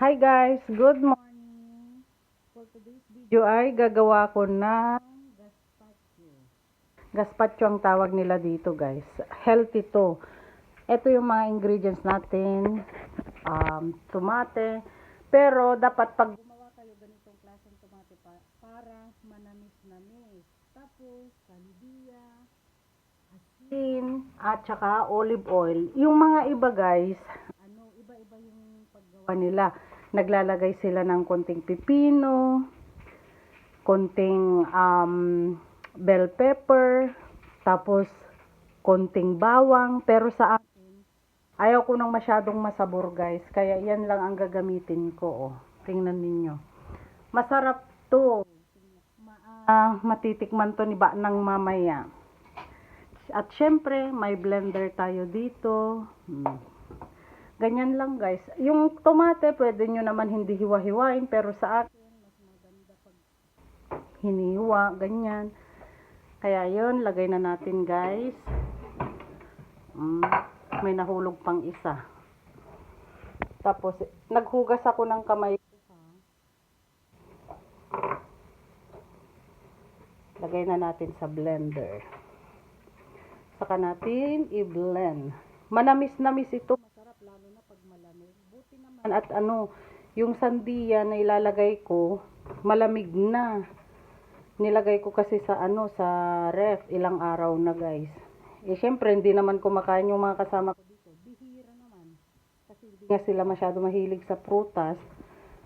Hi guys, good morning. For today's video ay gagawa ko ng gazpacho. Gazpacho ang tawag nila dito guys. Healthy to. Ito yung mga ingredients natin. Tomate. Pero dapat pag gumawa kayo ganitong klaseng tomate para manamis-namis. Tapos kalibia, asin, at saka olive oil. Yung mga iba guys, iba-iba yung paggawa nila. Naglalagay sila ng konting pipino, konting bell pepper, tapos konting bawang. Pero sa akin, ayaw ko nang masyadong masabor guys. Kaya yan lang ang gagamitin ko. Oh. Tingnan ninyo. Masarap to. Matitikman to ni ba ng mamaya. At syempre, may blender tayo dito. Ganyan lang guys. Yung tomate, pwede nyo naman hindi hiwa-hiwain. Pero sa akin, mas maganda pag hiniwa. Ganyan. Kaya yun, lagay na natin guys. May nahulog pang isa. Tapos, naghugas ako ng kamay ko. Lagay na natin sa blender. Saka natin i-blend. Manamis-namis ito. Masarap lalo na pag malamig. Buti naman at yung sandiya na ilalagay ko, malamig na. Nilagay ko kasi sa sa ref ilang araw na guys. Syempre hindi naman kumakain yung mga kasama ko dito. Bihira naman. Kasi hindi nga sila masyado mahilig sa prutas.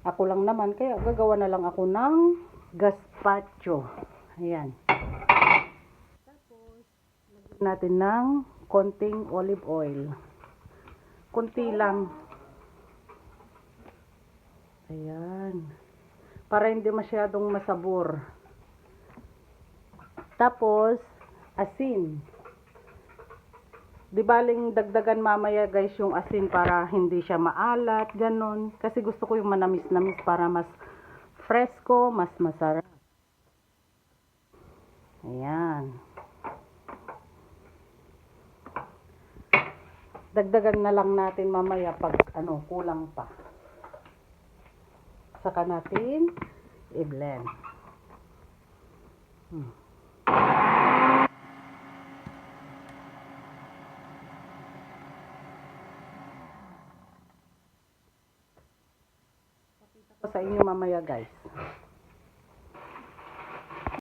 Ako lang naman kaya gagawa na lang ako ng gazpacho. Ayan. Tapos lagyan natin ng konting olive oil. Kunti lang. Ayan. Para hindi masyadong masabor. Tapos, asin. Di baling dagdagan mamaya guys yung asin para hindi siya maalat. Ganon. Kasi gusto ko yung manamis-namis para mas fresco, mas masarap. Ayan. Dagdagan na lang natin mamaya pag kulang pa. Saka natin i-blend. Pakita ko sa inyo mamaya guys.